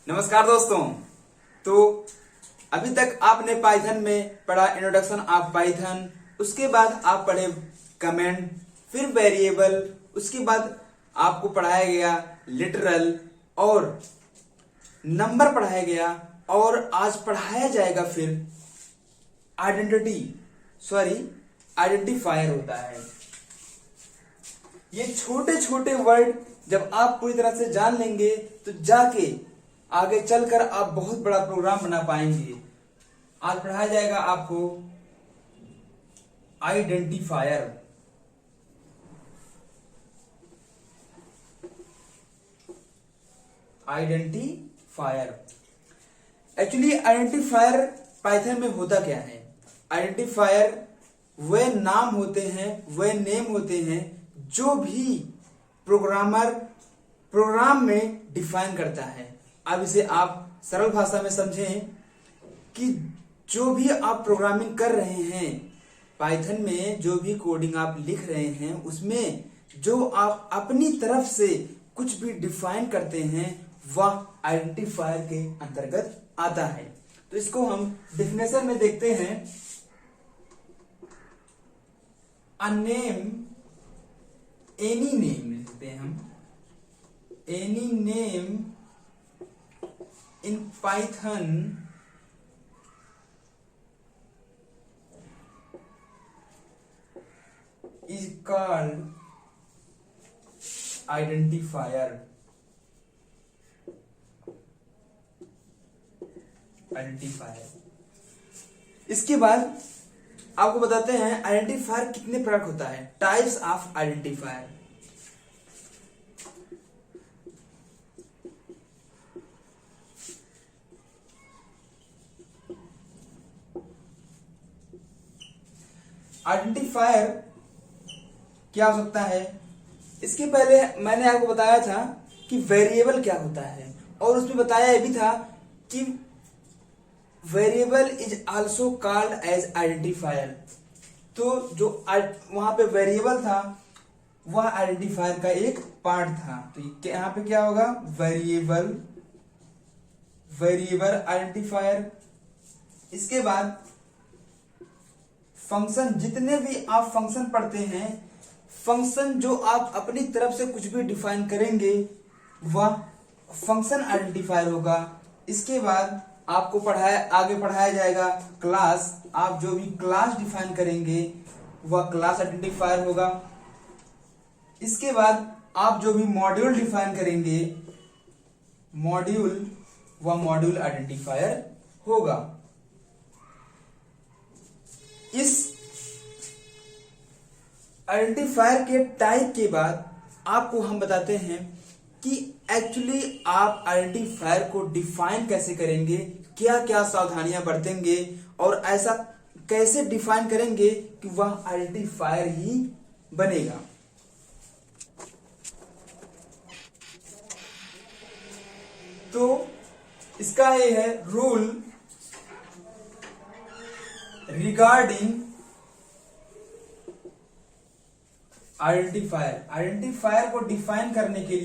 नमस्कार दोस्तों। तो अभी तक आपने पाइथन में पढ़ा इंट्रोडक्शन ऑफ पाइथन, उसके बाद आप पढ़े कमेंट, फिर वेरिएबल, उसके बाद आपको पढ़ाया गया लिटरल और नंबर पढ़ाया गया, और आज पढ़ाया जाएगा फिर आइडेंटिफायर होता है। ये छोटे छोटे वर्ड जब आप पूरी तरह से जान लेंगे तो जाके आगे चलकर आप बहुत बड़ा प्रोग्राम बना पाएंगे। आज पढ़ाया जाएगा आपको आइडेंटिफायर। एक्चुअली आइडेंटिफायर पाइथन में होता क्या है? आइडेंटिफायर वे नाम होते हैं, वे नेम होते हैं जो भी प्रोग्रामर प्रोग्राम में डिफाइन करता है। अब इसे आप सरल भाषा में समझें कि जो भी आप प्रोग्रामिंग कर रहे हैं पाइथन में, जो भी कोडिंग आप लिख रहे हैं, उसमें जो आप अपनी तरफ से कुछ भी डिफाइन करते हैं वह आइडेंटिफायर के अंतर्गत आता है। तो इसको हम डेफिनेशन में देखते हैं। अ नेम, एनी नेम लिखते हैं हम, any name in Python is called identifier। इसके बाद आपको बताते हैं आइडेंटिफायर कितने प्रकार होता है, टाइप्स ऑफ आइडेंटिफायर। आइडेंटिफायर क्या हो सकता है? इसके पहले मैंने आपको बताया था कि वेरिएबल क्या होता है, और उसमें बताया यह भी था कि variable is also called as identifier. तो जो वहां पे वेरिएबल था वह आइडेंटिफायर का एक पार्ट था। तो यहां पे क्या होगा? Variable identifier. इसके बाद फंक्शन, जितने भी आप फंक्शन पढ़ते हैं, फंक्शन जो आप अपनी तरफ से कुछ भी डिफाइन करेंगे वह फंक्शन आइडेंटिफायर होगा। इसके बाद आपको आगे पढ़ाया जाएगा क्लास। आप जो भी क्लास डिफाइन करेंगे वह क्लास आइडेंटिफायर होगा। इसके बाद आप जो भी मॉड्यूल डिफाइन करेंगे वह मॉड्यूल आइडेंटिफायर होगा। इस आइडेंटिफायर के टाइप के बाद आपको हम बताते हैं कि एक्चुअली आप आइडेंटिफायर को डिफाइन कैसे करेंगे, क्या क्या सावधानियां बरतेंगे, और ऐसा कैसे डिफाइन करेंगे कि वह आइडेंटिफायर ही बनेगा। तो इसका ये है रूल रिगार्डिंग आइडेंटिफायर को डिफाइन करने के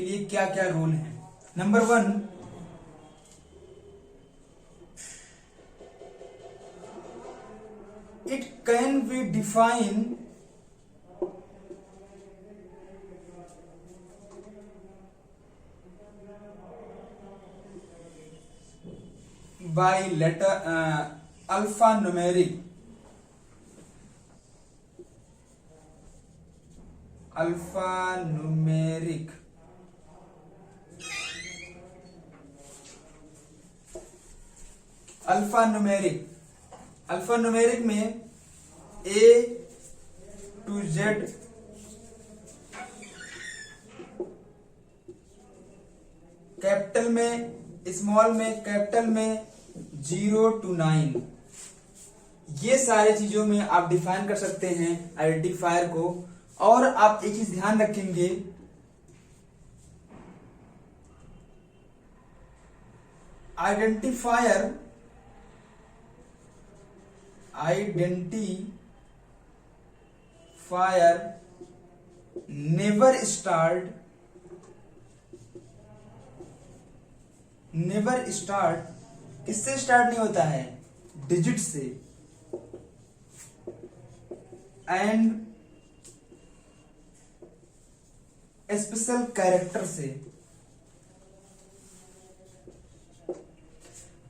लिए क्या क्या रूल है? Number 1, it can be define by letter alphanumeric alphanumeric में A to Z, कैपिटल में, स्मॉल में, कैपिटल में 0 to 9। ये सारे चीजों में आप डिफाइन कर सकते हैं आइडेंटिफायर को। और आप एक चीज ध्यान रखेंगे, आइडेंटिफायर नेवर स्टार्ट किससे स्टार्ट नहीं होता है? डिजिट से। एंड स्पेशल कैरेक्टर से।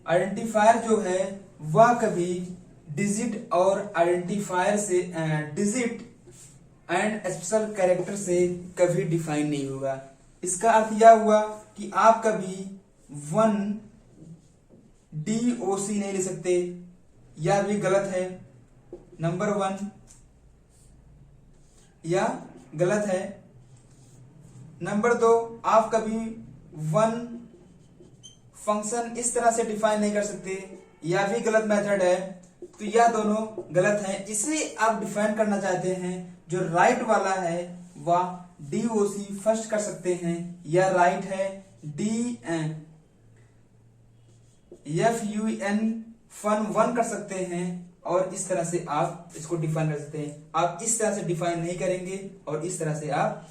आइडेंटिफायर जो है वह कभी डिजिट और आइडेंटिफायर से डिजिट एंड स्पेशल कैरेक्टर से कभी डिफाइन नहीं होगा। इसका अर्थ यह हुआ कि आप कभी 1 DOC नहीं ले सकते, यह भी गलत है। नंबर 1 यह गलत है। नंबर 2, आप कभी 1 फंक्शन इस तरह से डिफाइन नहीं कर सकते, यह भी गलत मेथड है। तो यह दोनों गलत है। इसलिए आप डिफाइन करना चाहते हैं जो राइट वाला है वह DOC फर्स्ट कर सकते हैं, यह राइट है। फन 1 कर सकते हैं और इस तरह से आप इसको डिफाइन कर सकते हैं। आप इस तरह से डिफाइन नहीं करेंगे और इस तरह से आप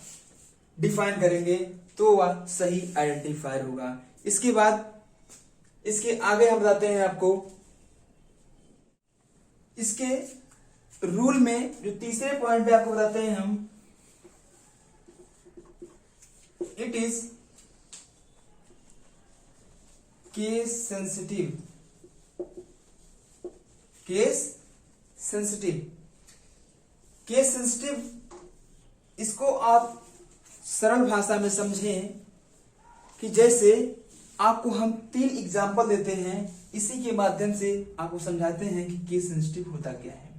डिफाइन करेंगे तो वह सही आइडेंटिफायर होगा। इसके बाद इसके आगे हम बताते हैं आपको इसके रूल में जो तीसरे पॉइंट पे आपको बताते हैं हम, इट इज केस सेंसिटिव। इसको आप सरल भाषा में समझें कि जैसे आपको हम 3 एग्जाम्पल देते हैं, इसी के माध्यम से आपको समझाते हैं कि केस सेंसिटिव होता क्या है।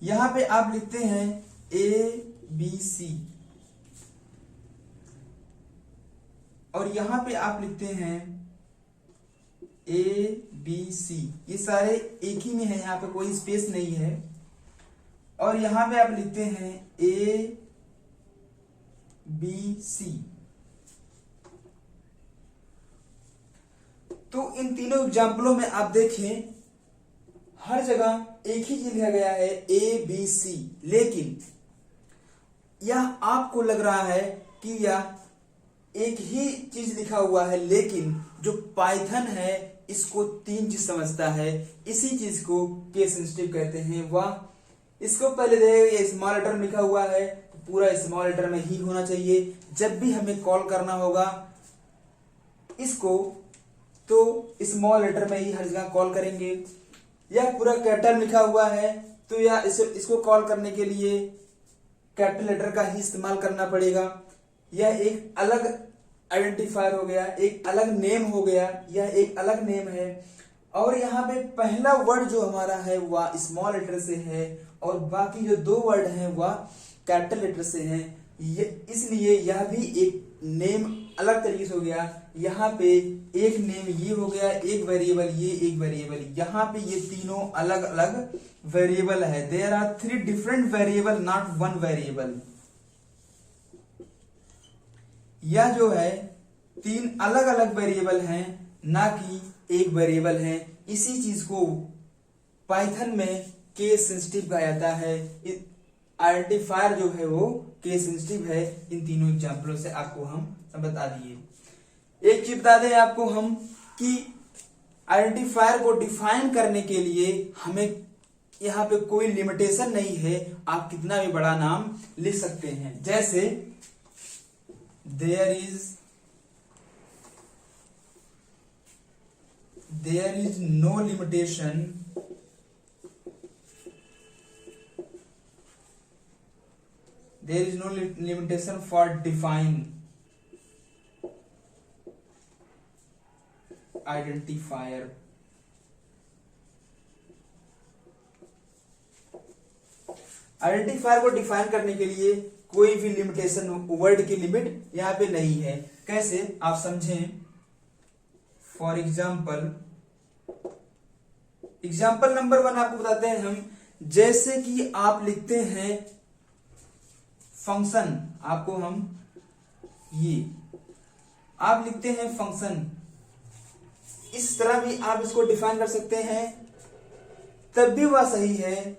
यहां पे आप लिखते हैं ABC और यहां पे आप लिखते हैं ABC। ये सारे एक ही में है, यहां पे कोई स्पेस नहीं है। और यहां पे आप लिखते हैं ABC। तो इन तीनों एग्जाम्पलों में आप देखें हर जगह एक ही चीज लिखा गया है ABC, लेकिन यह आपको लग रहा है कि यह एक ही चीज लिखा हुआ है, लेकिन जो पाइथन है इसको 3 चीज समझता है। इसी चीज को केस सेंसिटिव कहते हैं। वह इसको पहले देखिए, ये स्मॉल लेटर में लिखा हुआ है तो पूरा स्मॉल लेटर में ही होना चाहिए। जब भी हमें कॉल करना होगा इसको तो स्मॉल लेटर में ही हर जगह कॉल करेंगे। यह पूरा कैपिटल लिखा हुआ है तो यह इसको कॉल करने के लिए कैपिटल लेटर का ही इस्तेमाल करना पड़ेगा। यह एक अलग आइडेंटिफायर हो गया, एक अलग नेम हो गया, यह एक अलग नेम है। और यहाँ पे पहला वर्ड जो हमारा है वह स्मॉल लेटर से है और बाकी जो 2 वर्ड हैं वह कैपिटल लेटर से हैं। इसलिए यह भी एक नेम अलग तरीके से हो गया। यहाँ पे एक नेम ये हो गया, एक वेरिएबल ये, एक वेरिएबल यहाँ पे, ये तीनों अलग अलग वेरिएबल है। There are 3 different variable, not 1 variable. यह जो है 3 अलग अलग वेरिएबल हैं, ना कि एक वेरिएबल है। इसी चीज को पाइथन में केस सेंसिटिव कहा जाता है। आइडेंटिफायर जो है वो केस सेंसिटिव है। इन तीनों एग्जाम्पलों से आपको हम बता दिए। एक चीज बता दें आपको हम कि आइडेंटिफायर को डिफाइन करने के लिए हमें यहाँ पे कोई लिमिटेशन नहीं है, आप कितना भी बड़ा नाम लिख सकते हैं। जैसे there is no limitation for define identifier। Identifier को डिफाइन करने के लिए कोई भी लिमिटेशन, वर्ड की लिमिट यहां पे नहीं है। कैसे आप समझें, फॉर एग्जाम्पल नंबर 1 आपको बताते हैं हम। जैसे कि आप लिखते हैं फंक्शन, आपको हम ये आप लिखते हैं फंक्शन, इस तरह भी आप इसको डिफाइन कर सकते हैं। तब भी वह सही है।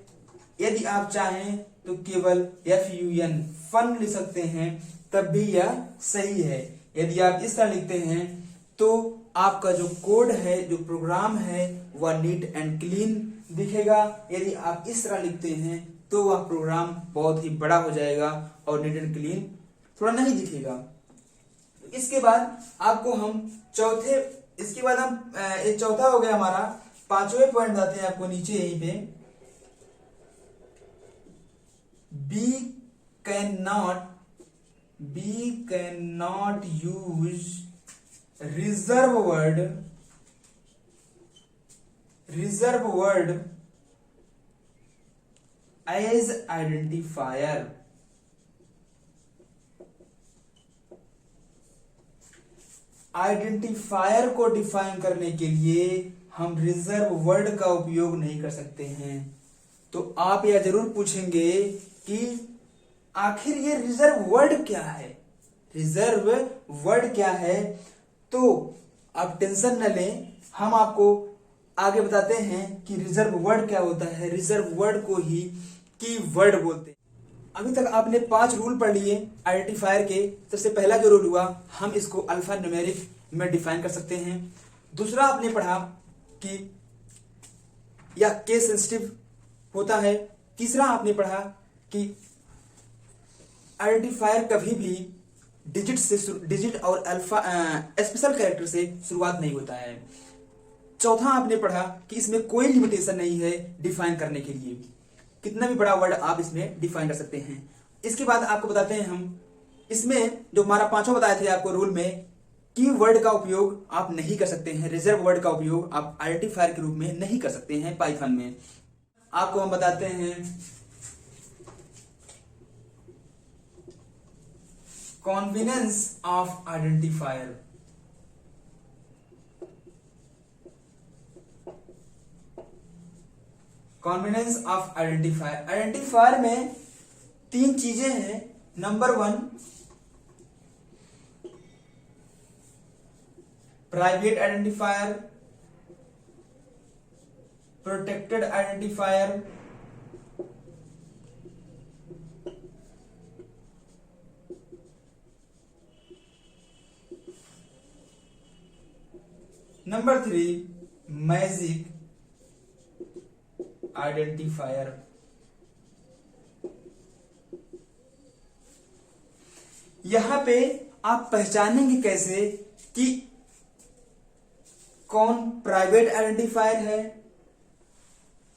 यदि आप चाहें तो केवल FUN फन लिख सकते हैं, तब भी यह सही है। यदि आप इस तरह लिखते हैं तो आपका जो कोड है, जो प्रोग्राम है, वह नीट एंड क्लीन दिखेगा। यदि आप इस तरह लिखते हैं तो वह प्रोग्राम बहुत ही बड़ा हो जाएगा और नीट एंड क्लीन थोड़ा नहीं दिखेगा। इसके बाद आपको हम इसके बाद हम ये चौथा हो गया हमारा। पांचवें पॉइंट आते हैं आपको नीचे यहीं पे। We can not use reserve word as identifier. Identifier को डिफाइन करने के लिए हम रिजर्व वर्ड का उपयोग नहीं कर सकते हैं। तो आप यह जरूर पूछेंगे कि आखिर ये रिजर्व वर्ड क्या है, रिजर्व वर्ड क्या है। तो आप टेंशन न लें, हम आपको आगे बताते हैं कि रिजर्व वर्ड क्या होता है। रिजर्व वर्ड को ही की वर्ड बोलते हैं। अभी तक आपने 5 रूल पढ़ लिए आइडेंटिफायर के। सबसे पहला जो रूल हुआ, हम इसको अल्फा न्यूमेरिक में डिफाइन कर सकते हैं। दूसरा आपने पढ़ा कि यह केस सेंसिटिव होता है। तीसरा आपने पढ़ा कि आइडेंटिफायर कभी भी डिजिट और अल्फा स्पेशल कैरेक्टर से शुरुआत नहीं होता है। चौथा आपने पढ़ा कि इसमें कोई लिमिटेशन नहीं है डिफाइन करने के लिए, कितना भी बड़ा वर्ड आप इसमें डिफाइन कर सकते हैं। इसके बाद आपको बताते हैं हम इसमें जो हमारा पांचवा बताए थे आपको रूल में, की वर्ड का उपयोग आप नहीं कर सकते हैं, रिजर्व वर्ड का उपयोग आप आइडेंटिफायर के रूप में नहीं कर सकते हैं पाइथन में। आपको हम बताते हैं convenience of identifier. Convenience of identifier. Identifier में 3 चीजें हैं। Number 1, private identifier, protected identifier, number 3, magic identifier. यहां पे आप पहचानेंगे कैसे कि कौन प्राइवेट आइडेंटिफायर है,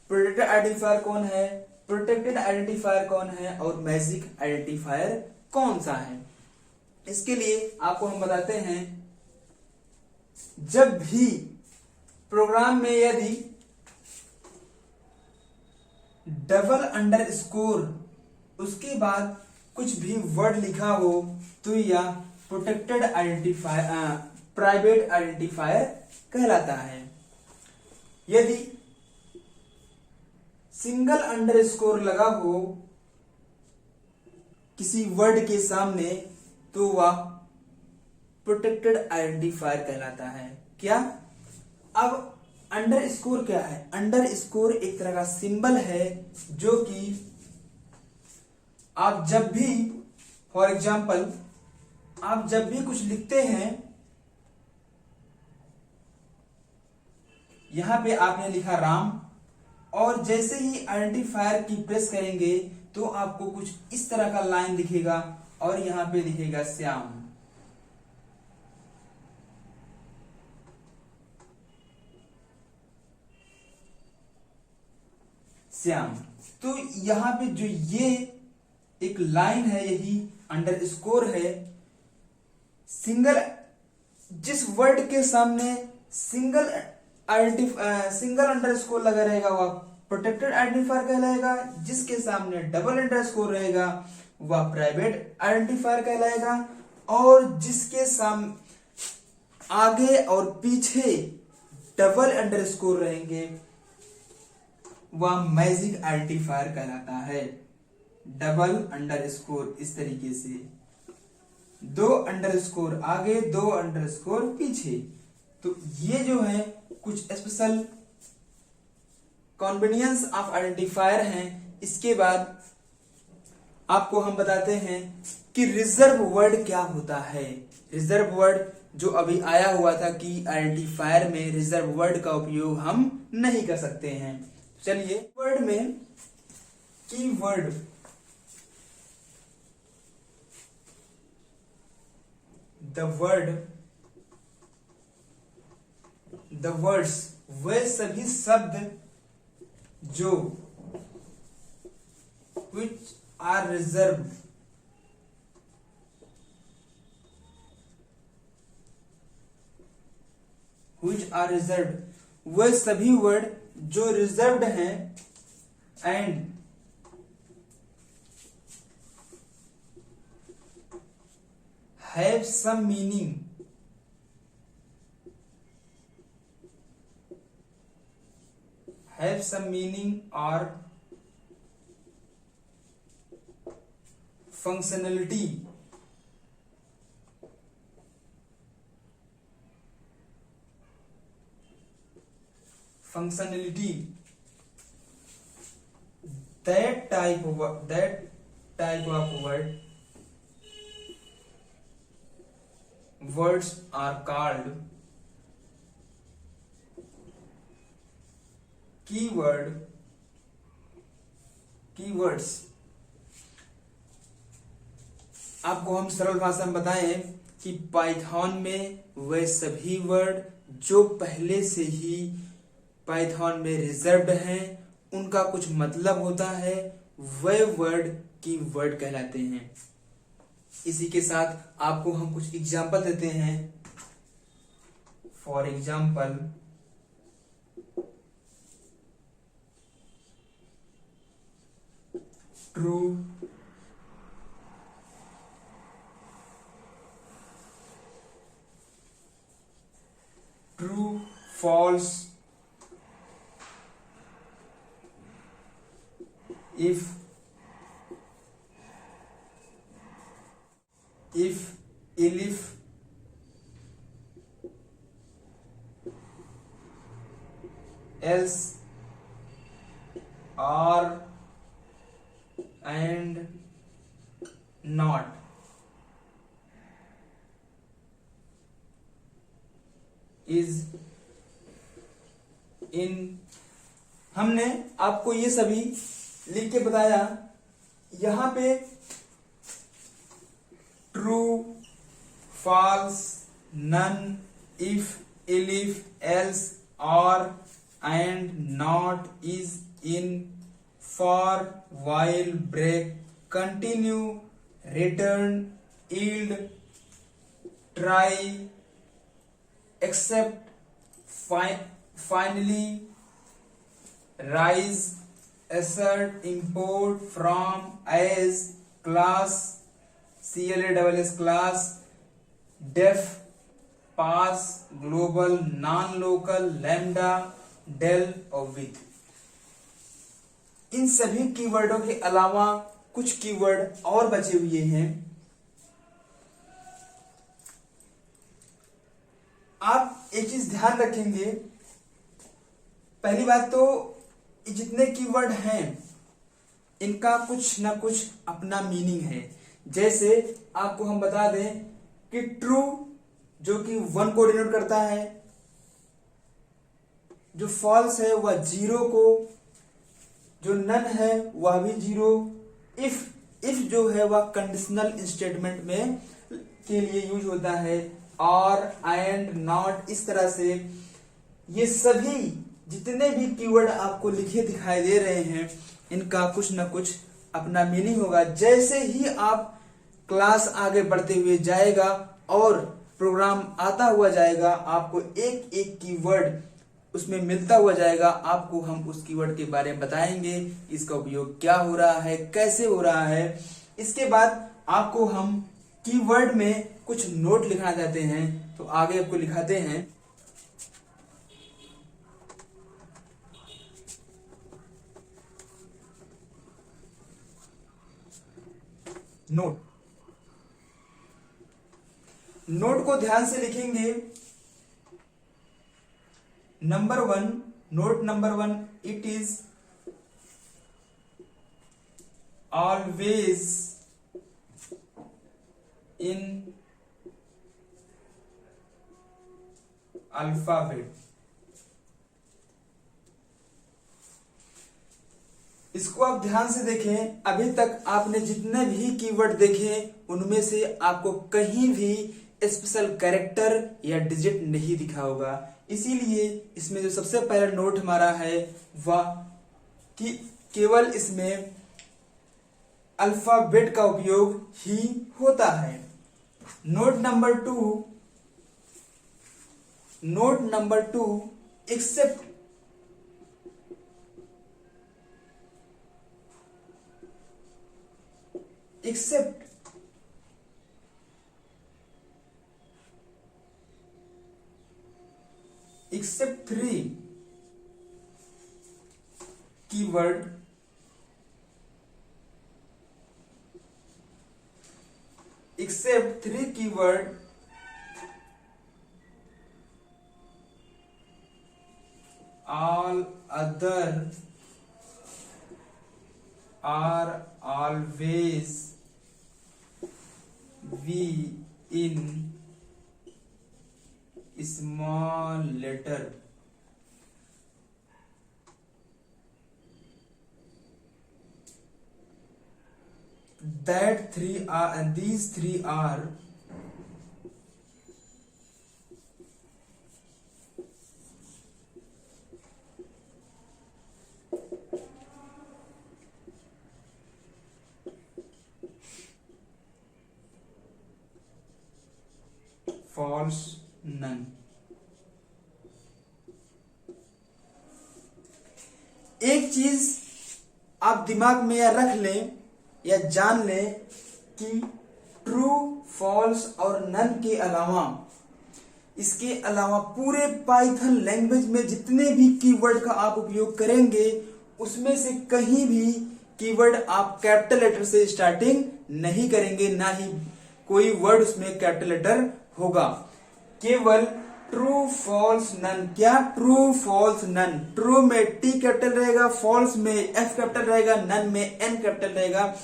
प्रोटेक्टेड आइडेंटिफायर कौन है, प्रोटेक्टेड आइडेंटिफायर कौन है और मैजिक आइडेंटिफायर कौन सा है। इसके लिए आपको हम बताते हैं, जब भी प्रोग्राम में यदि डबल अंडरस्कोर उसके बाद कुछ भी वर्ड लिखा हो तो यह प्रोटेक्टेड आइडेंटिफायर, प्राइवेट आइडेंटिफायर कहलाता है। यदि सिंगल अंडरस्कोर लगा हो किसी वर्ड के सामने तो वह प्रोटेक्टेड आइडेंटिफायर कहलाता है। क्या? अब अंडर स्कोर क्या है? अंडर स्कोर एक तरह का सिंबल है जो कि आप जब भी, फॉर एग्जाम्पल, आप जब भी कुछ लिखते हैं, यहां पे आपने लिखा राम, और जैसे ही आइडेंटिफायर की प्रेस करेंगे तो आपको कुछ इस तरह का लाइन दिखेगा और यहां पे दिखेगा श्याम। श्याम। तो यहां पे जो ये एक लाइन है, यही अंडरस्कोर है। सिंगल, जिस वर्ड के सामने सिंगल अंडरस्कोर लगा रहेगा वह प्रोटेक्टेड आइडेंटिफायर कहलाएगा, जिसके सामने डबल अंडरस्कोर रहेगा वह प्राइवेट आइडेंटिफायर कहलाएगा, और जिसके सामने आगे और पीछे डबल अंडरस्कोर रहेंगे वह मैजिक आइडेंटिफायर कहलाता है। डबल अंडरस्कोर इस तरीके से, 2 अंडरस्कोर आगे, 2 अंडरस्कोर पीछे। तो ये जो है कुछ स्पेशल कॉन्वेनियंस ऑफ आइडेंटिफायर हैं। इसके बाद आपको हम बताते हैं कि रिजर्व वर्ड क्या होता है। रिजर्व वर्ड जो अभी आया हुआ था कि आइडेंटिफायर में रिजर्व वर्ड का उपयोग हम नहीं कर सकते हैं। चलिए वर्ड में कीवर्ड, द वर्ड्स वे सभी शब्द जो which are reserved वह सभी वर्ड जो रिजर्व्ड हैं एंड हैव सम मीनिंग और functionality that type of words are called keywords। आपको हम सरल भाषा में बताएं कि पाइथन में वे सभी वर्ड जो पहले से ही पाइथन में रिजर्व्ड हैं, उनका कुछ मतलब होता है, वे वर्ड कीवर्ड कहलाते हैं। इसी के साथ आपको हम कुछ एग्जाम्पल देते हैं। For example, true, false, if, elif, else, or, and, not। Is, in. हमने आपको ये सभी लिख के बताया। यहां पे true, false, none, if, elif, else, or, and, not, is, in, for, while, break, continue, return, yield, try, except, finally, rise, assert, import, from, as, class, CLASS, class, def, pass, global, non-local, lambda, del और with। इन सभी कीवर्डों के अलावा कुछ keyword और बचे हुए हैं। आप एक चीज ध्यान रखेंगे, पहली बात तो जितने कीवर्ड हैं इनका कुछ ना कुछ अपना मीनिंग है। जैसे आपको हम बता दें कि ट्रू जो कि 1 को डिनोट करता है, जो फॉल्स है वह 0 को, जो नन है वह भी 0, इफ जो है वह कंडीशनल स्टेटमेंट में के लिए यूज होता है, और, एंड, नॉट। इस तरह से ये सभी जितने भी कीवर्ड आपको लिखे दिखाई दे रहे हैं इनका कुछ ना कुछ अपना मीनिंग होगा। जैसे ही आप क्लास आगे बढ़ते हुए जाएगा और प्रोग्राम आता हुआ जाएगा, आपको एक एक कीवर्ड उसमें मिलता हुआ जाएगा। आपको हम उस कीवर्ड के बारे में बताएंगे, इसका उपयोग क्या हो रहा है, कैसे हो रहा है। इसके बाद आपको हम कीवर्ड में कुछ नोट लिखना चाहते हैं, तो आगे आपको लिखाते हैं। नोट को ध्यान से लिखेंगे। Note number 1, it is always in alphabet। इसको आप ध्यान से देखें, अभी तक आपने जितने भी कीवर्ड देखे उनमें से आपको कहीं भी स्पेशल कैरेक्टर या डिजिट नहीं दिखा होगा। इसीलिए इसमें जो सबसे पहला नोट हमारा है वह कि केवल इसमें अल्फाबेट का उपयोग ही होता है। Note number two, except three keyword all other are always be in small letter। These three are false none। एक चीज आप दिमाग में या रख लें या जान लें कि ट्रू, फॉल्स और नन के अलावा, इसके अलावा पूरे पाइथन लैंग्वेज में जितने भी कीवर्ड का आप उपयोग करेंगे उसमें से कहीं भी कीवर्ड आप कैपिटल लेटर से स्टार्टिंग नहीं करेंगे, ना ही कोई वर्ड उसमें कैपिटल लेटर होगा। केवल ट्रू, फॉल्स, नन। क्या? True, false, none. ट्रू में टी कैपिटल रहेगा, फॉल्स में एफ कैपिटल रहेगा, नन में एन कैपिटल रहेगा।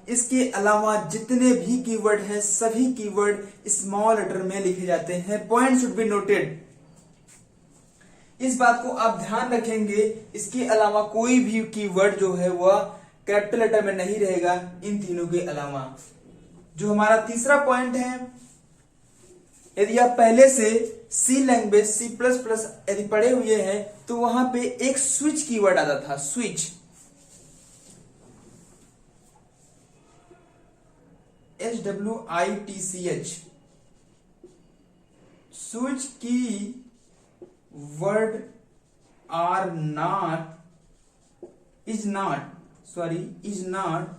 इसके अलावा जितने भी कीवर्ड हैं सभी कीवर्ड स्मॉल लेटर में लिखे जाते हैं। Point should be noted. इस बात को आप ध्यान रखेंगे। इसके अलावा कोई भी कीवर्ड जो है वह कैपिटल लेटर में नहीं रहेगा इन तीनों के अलावा। जो हमारा तीसरा पॉइंट है, यदि आप पहले से सी लैंग्वेज, सी प्लस प्लस यदि पढ़े हुए हैं तो वहां पे एक स्विच कीवर्ड आता था। Switch, SWITCH। स्विच की word is not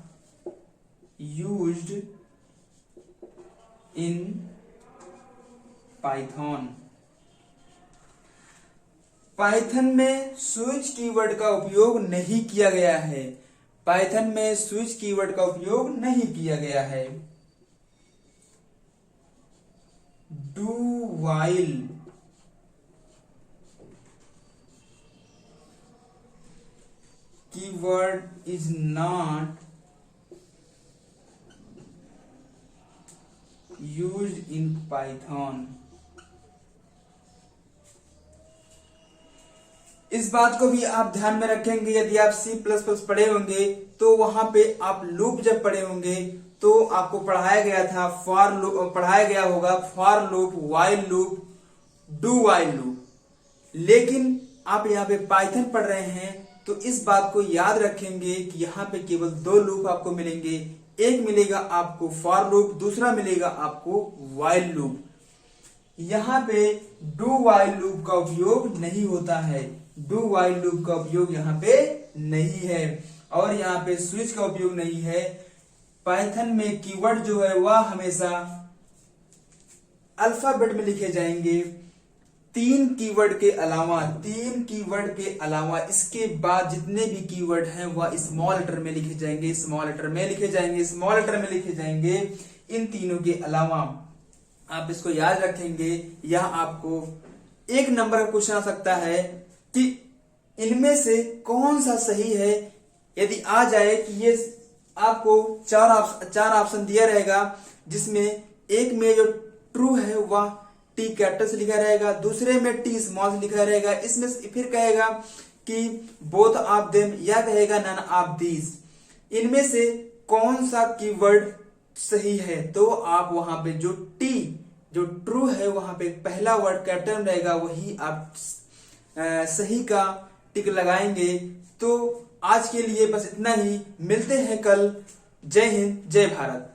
used in Python. Python में स्विच कीवर्ड का उपयोग नहीं किया गया है। पाइथन में स्विच कीवर्ड का उपयोग नहीं किया गया है। Do while keyword is not used in Python. इस बात को भी आप ध्यान में रखेंगे। यदि आप सी प्लस प्लस पढ़े होंगे तो वहां पे आप लूप जब पढ़े होंगे तो आपको पढ़ाया गया था फॉर लूप, पढ़ाया गया होगा for loop, while loop, do while loop. लेकिन आप यहाँ पे पाइथन पढ़ रहे हैं तो इस बात को याद रखेंगे कि यहाँ पे केवल दो लूप आपको मिलेंगे। एक मिलेगा आपको फॉर लूप, दूसरा मिलेगा आपको वाइल लूप। यहाँ पे डू वाइल लूप का उपयोग नहीं होता है। डू वाइल लूप का उपयोग यहाँ पे नहीं है और यहाँ पे स्विच का उपयोग नहीं है। पाइथन में कीवर्ड जो है वह हमेशा अल्फाबेट में लिखे जाएंगे। तीन कीवर्ड के अलावा इसके बाद जितने भी कीवर्ड हैं वह स्मॉल लेटर में लिखे जाएंगे, स्मॉल लेटर में लिखे जाएंगे। इन तीनों के अलावा आप इसको याद रखेंगे। यह आपको एक नंबर का क्वेश्चन आ सकता है कि इनमें से कौन सा सही है। यदि आ जाए कि ये आपको चार ऑप्शन दिया रहेगा, जिसमें एक में जो ट्रू है वह टी कैपिटल से लिखा रहेगा, दूसरे में टी स्मॉल से लिखा रहेगा, इसमें फिर कहेगा कि बोथ ऑफ देम या कहेगा नन ऑफ दीज। इनमें से कौन सा कीवर्ड सही है, तो आप वहां पे जो टी जो ट्रू है वहां पे पहला वर्ड कैपिटल में रहेगा, वही आप सही का टिक लगाएंगे। तो आज के लिए बस इतना ही, मिलते हैं कल। जय हिंद, जय भारत।